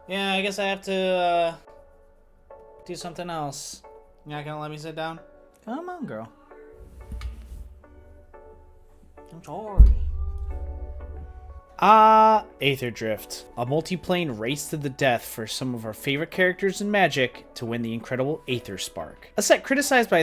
Yeah, I guess I have to do something else. You're not gonna let me sit down? Come on, girl. I'm sorry. Aetherdrift, a multiplane race to the death for some of our favorite characters in Magic to win the incredible Aether Spark. A set criticized by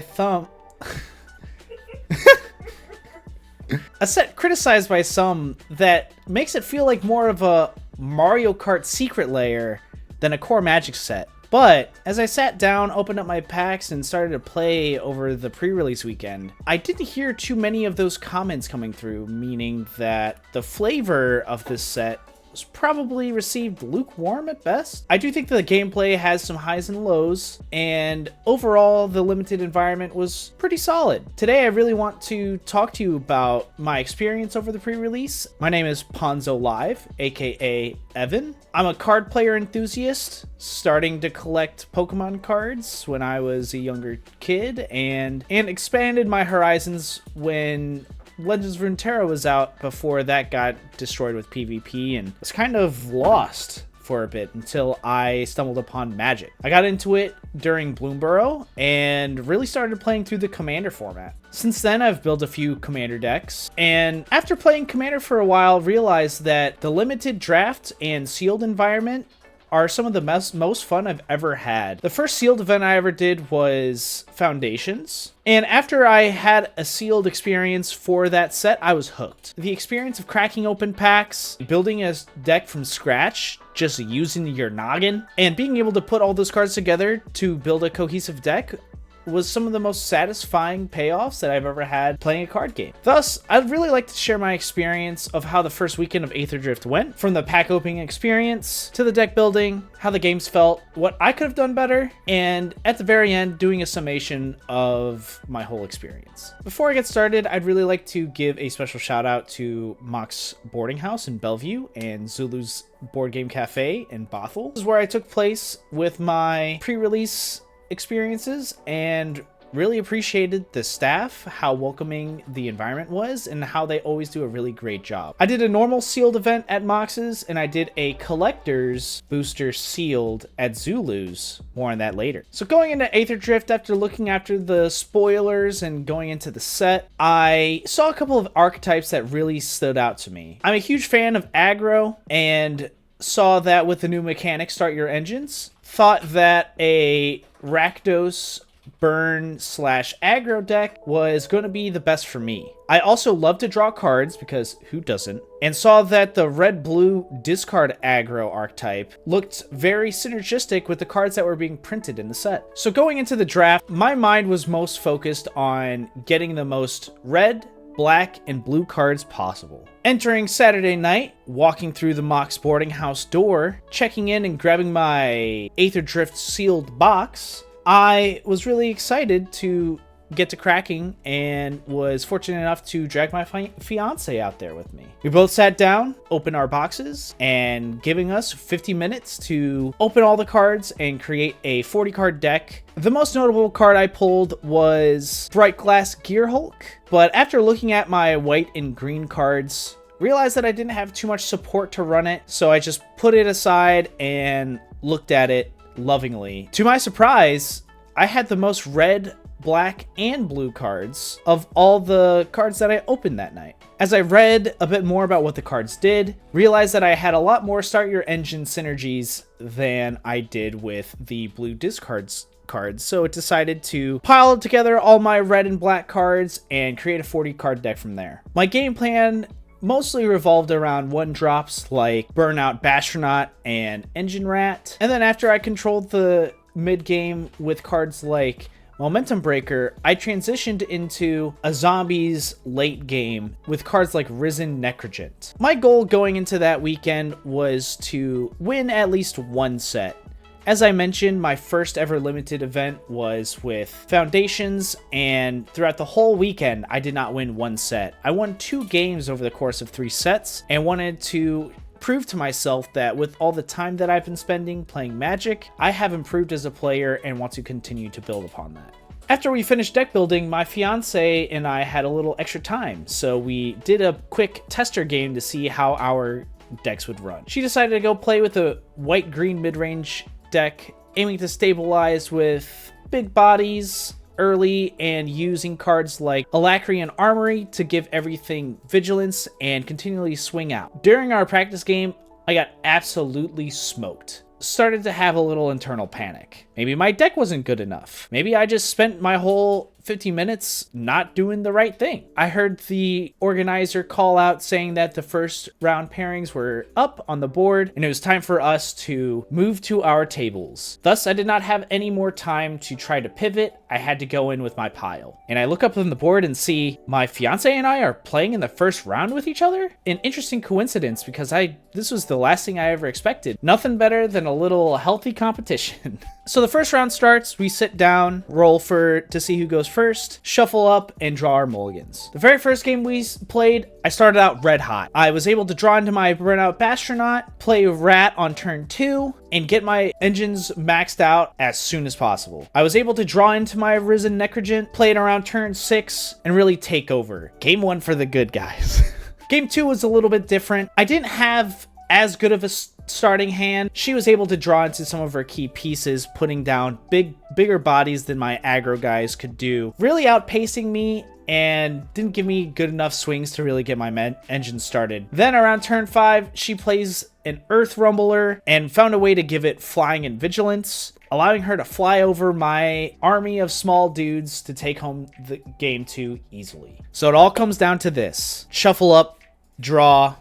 some that makes it feel like more of a Mario Kart secret layer than a core Magic set. But as I sat down, opened up my packs, and started to play over the pre-release weekend, I didn't hear too many of those comments coming through, meaning that the flavor of this set was probably received lukewarm at best. I do think the gameplay has some highs and lows, and overall the limited environment was pretty solid. Today I really want to talk to you about my experience over the pre-release. My name is Ponzo Live, aka Evan. I'm a card player enthusiast, starting to collect Pokemon cards when I was a younger kid, and expanded my horizons when Legends of Runeterra was out before that got destroyed with PvP, and was kind of lost for a bit until I stumbled upon Magic. I got into it during Bloomborough and really started playing through the Commander format. Since then, I've built a few Commander decks, and after playing Commander for a while, realized that the limited draft and sealed environment are some of the most fun I've ever had. The first sealed event I ever did was Foundations, and after I had a sealed experience for that set, I was hooked. The experience of cracking open packs, building a deck from scratch, just using your noggin, and being able to put all those cards together to build a cohesive deck was some of the most satisfying payoffs that I've ever had playing a card game. Thus, I'd really like to share my experience of how the first weekend of Aetherdrift went, from the pack opening experience to the deck building, how the games felt, what I could have done better, and at the very end, doing a summation of my whole experience. Before I get started, I'd really like to give a special shout out to Mock's Boarding House in Bellevue and Zulu's Board Game Cafe in Bothell. This is where I took place with my pre-release experiences, and really appreciated the staff, how welcoming the environment was, and how they always do a really great job. I did a normal sealed event at Mox's, and I did a collector's booster sealed at Zulu's. More on that later. So going into Aetherdrift, after looking after the spoilers and going into the set, I saw a couple of archetypes that really stood out to me. I'm a huge fan of aggro, and saw that with the new mechanic, Start Your Engines. Thought that a Rakdos burn / aggro deck was going to be the best for me. I also love to draw cards, because who doesn't? And saw that the red-blue discard aggro archetype looked very synergistic with the cards that were being printed in the set. So going into the draft, my mind was most focused on getting the most red, black, and blue cards possible. Entering Saturday night, walking through the Mock's Boarding House door, checking in and grabbing my Aetherdrift sealed box, I was really excited to get to cracking, and was fortunate enough to drag my fiance out there with me. We both sat down, opened our boxes, and giving us 50 minutes to open all the cards and create a 40 card deck. The most notable card I pulled was Bright Glass Gear Hulk, but after looking at my white and green cards, realized that I didn't have too much support to run it, so I just put it aside and looked at it lovingly. To my surprise, I had the most red, black, and blue cards of all the cards that I opened that night. As I read a bit more about what the cards did, realized that I had a lot more Start Your Engine synergies than I did with the blue discards cards, so it decided to pile together all my red and black cards and create a 40 card deck from there. My game plan mostly revolved around one drops like Burnout Bastronaut and Engine Rat, and then after I controlled the mid game with cards like Momentum Breaker, I transitioned into a zombies late game with cards like Risen Necrogent. My goal going into that weekend was to win at least one set. As I mentioned, my first ever limited event was with Foundations, and throughout the whole weekend, I did not win one set. I won 2 games over the course of 3 sets, and wanted to prove to myself that with all the time that I've been spending playing Magic, I have improved as a player and want to continue to build upon that. After we finished deck building, my fiance and I had a little extra time, so we did a quick tester game to see how our decks would run. She decided to go play with a white-green mid-range deck, aiming to stabilize with big bodies early and using cards like Alacrian Armory to give everything vigilance and continually swing out. During our practice game, I got absolutely smoked. Started to have a little internal panic. Maybe my deck wasn't good enough. Maybe I just spent my whole 50 minutes not doing the right thing. I heard the organizer call out saying that the first round pairings were up on the board and it was time for us to move to our tables. Thus, I did not have any more time to try to pivot. I had to go in with my pile. And I look up on the board and see my fiance and I are playing in the first round with each other. An interesting coincidence because this was the last thing I ever expected. Nothing better than a little healthy competition. So the first round starts, we sit down, roll to see who goes first, shuffle up, and draw our mulligans. The very first game we played, I started out red hot. I was able to draw into my Burnout Bastronaut, play Rat on turn 2, and get my engines maxed out as soon as possible. I was able to draw into my Risen Necrogent, play it around turn 6, and really take over. Game 1 for the good guys. Game 2 was a little bit different. I didn't have as good of a starting hand. She was able to draw into some of her key pieces, putting down bigger bodies than my aggro guys could do, really outpacing me and didn't give me good enough swings to really get my engine started. Then around turn 5, she plays an Earth Rumbler and found a way to give it flying and vigilance, allowing her to fly over my army of small dudes to take home the game 2 easily. So it all comes down to this. Shuffle up, draw.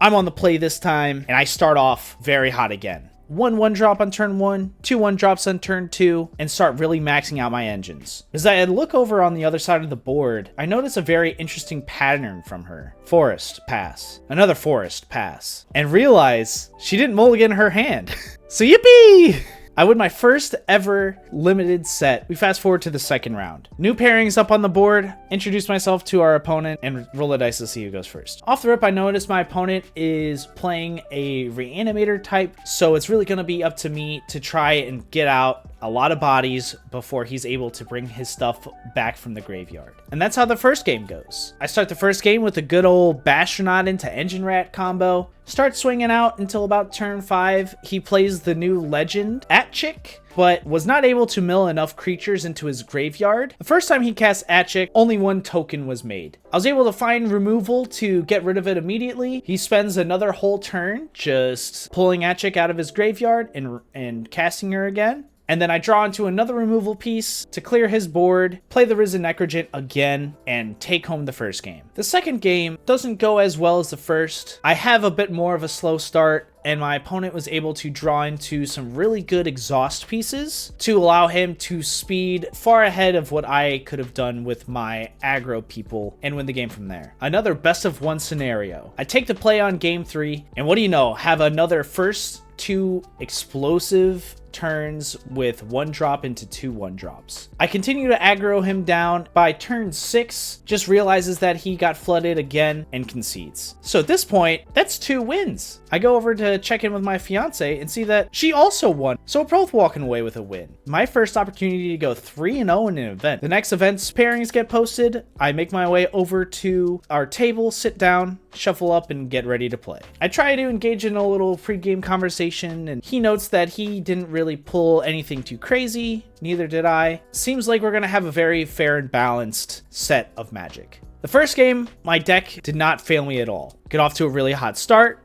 I'm on the play this time, and I start off very hot again. 1 drop on turn 1, 2 1-drops on turn 2, and start really maxing out my engines. As I look over on the other side of the board, I notice a very interesting pattern from her. Forest, pass. Another forest, pass. And realize she didn't mulligan her hand. So yippee! I win my first ever limited set. We fast forward to the second round. New pairings up on the board, introduce myself to our opponent, and roll a dice to see who goes first. Off the rip, I noticed my opponent is playing a Reanimator type, so it's really gonna be up to me to try and get out a lot of bodies before he's able to bring his stuff back from the graveyard. And that's how the first game goes. I start the first game with a good old Bastronaut into Engine Rat combo, start swinging out until about turn 5. He plays the new legend Atchik, but was not able to mill enough creatures into his graveyard. The first time he cast Atchik, only 1 token was made. I was able to find removal to get rid of it immediately. He spends another whole turn just pulling Atchik out of his graveyard and casting her again. And then I draw into another removal piece to clear his board, play the Risen Necrogent again, and take home the first game. The second game doesn't go as well as the first. I have a bit more of a slow start, and my opponent was able to draw into some really good exhaust pieces to allow him to speed far ahead of what I could have done with my aggro people and win the game from there. Another best of 1 scenario. I take the play on game 3, and what do you know, have another first 2 explosive turns with 1 drop into 2 1-drops. I continue to aggro him down. By turn 6, just realizes that he got flooded again and concedes. So at this point, that's 2 wins. I go over to check in with my fiance and see that she also won. So we're both walking away with a win. My first opportunity to go 3-0 in an event. The next event's pairings get posted. I make my way over to our table, sit down, shuffle up, and get ready to play. I try to engage in a little pre-game conversation, and he notes that he didn't really pull anything too crazy. Neither did I. Seems like we're gonna have a very fair and balanced set of Magic. The first game, my deck did not fail me at all. Get off to a really hot start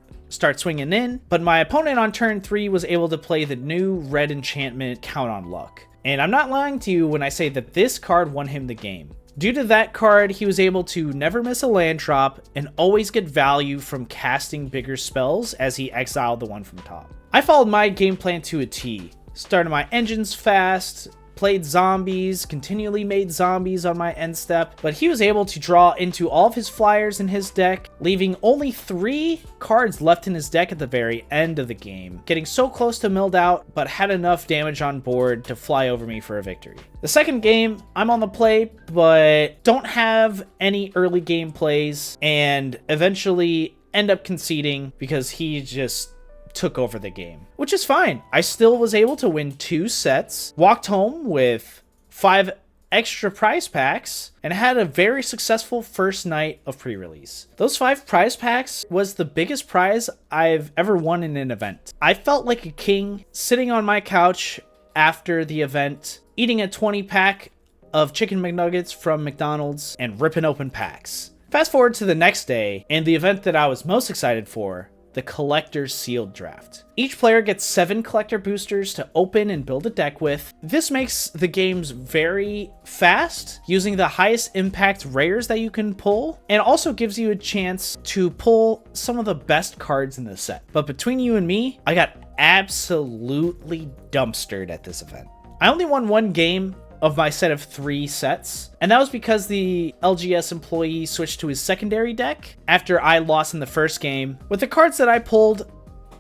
swinging in, but my opponent on turn 3 was able to play the new red enchantment Count on Luck. And I'm not lying to you when I say that this card won him the game. Due to that card, he was able to never miss a land drop and always get value from casting bigger spells as he exiled the one from top. I followed my game plan to a T. Started my engines fast, played zombies, continually made zombies on my end step, but he was able to draw into all of his flyers in his deck, leaving only 3 cards left in his deck at the very end of the game, getting so close to milled out, but had enough damage on board to fly over me for a victory. The second game, I'm on the play, but don't have any early game plays, and eventually end up conceding because he just took over the game, which is fine. I still was able to win 2 sets, walked home with 5 extra prize packs and had a very successful first night of pre-release. Those 5 prize packs was the biggest prize I've ever won in an event. I felt like a king sitting on my couch after the event, eating a 20-pack of chicken McNuggets from McDonald's and ripping open packs. Fast forward to the next day, and the event that I was most excited for, the Collector's Sealed Draft. Each player gets 7 collector boosters to open and build a deck with. This makes the games very fast, using the highest impact rares that you can pull, and also gives you a chance to pull some of the best cards in the set. But between you and me, I got absolutely dumpstered at this event. I only won 1 game of my set of 3 sets, and that was because the LGS employee switched to his secondary deck after I lost in the first game. With the cards that I pulled,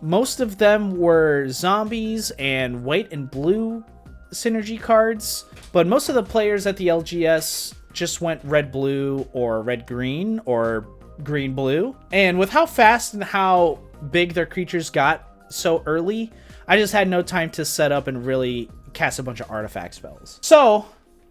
most of them were zombies and white and blue synergy cards, but most of the players at the LGS just went red-blue or red-green or green-blue. And with how fast and how big their creatures got so early, I just had no time to set up and really cast a bunch of artifact spells. So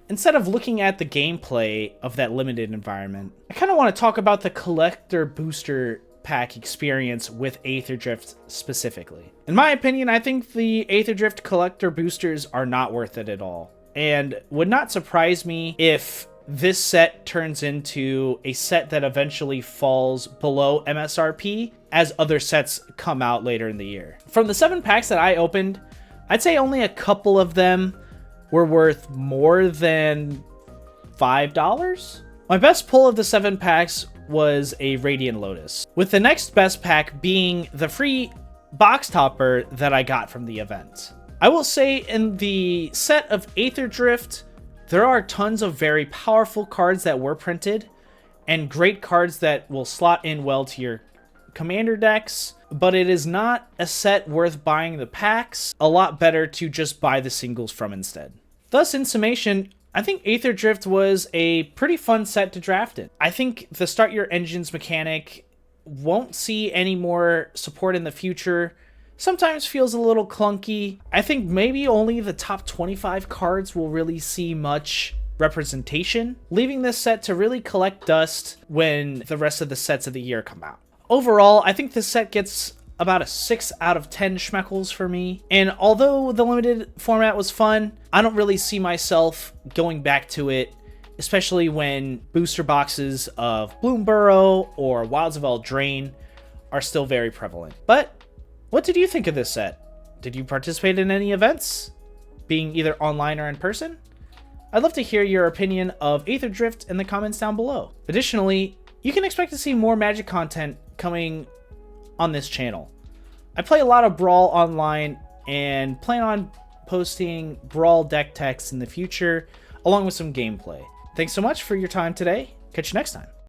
instead of looking at the gameplay of that limited environment, I kind of want to talk about the collector booster pack experience with Aetherdrift specifically. In my opinion, I think the Aetherdrift collector boosters are not worth it at all, and would not surprise me if this set turns into a set that eventually falls below MSRP as other sets come out later in the year. From the 7 packs that I opened, I'd say only a couple of them were worth more than $5. My best pull of the 7 packs was a Radiant Lotus, with the next best pack being the free box topper that I got from the event. I will say in the set of Aetherdrift, there are tons of very powerful cards that were printed, and great cards that will slot in well to your commander decks, but it is not a set worth buying the packs. A lot better to just buy the singles from instead. Thus, in summation, I think Aetherdrift was a pretty fun set to draft in. I think the start your engines mechanic won't see any more support in the future. Sometimes feels a little clunky. I think maybe only the top 25 cards will really see much representation, leaving this set to really collect dust when the rest of the sets of the year come out. Overall, I think this set gets about a 6 out of 10 schmeckles for me. And although the limited format was fun, I don't really see myself going back to it, especially when booster boxes of Bloomburrow or Wilds of Eldraine are still very prevalent. But what did you think of this set? Did you participate in any events, being either online or in person? I'd love to hear your opinion of Aetherdrift in the comments down below. Additionally, you can expect to see more Magic content coming on this channel. I play a lot of Brawl online and plan on posting Brawl deck techs in the future, along with some gameplay. Thanks so much for your time today. Catch you next time.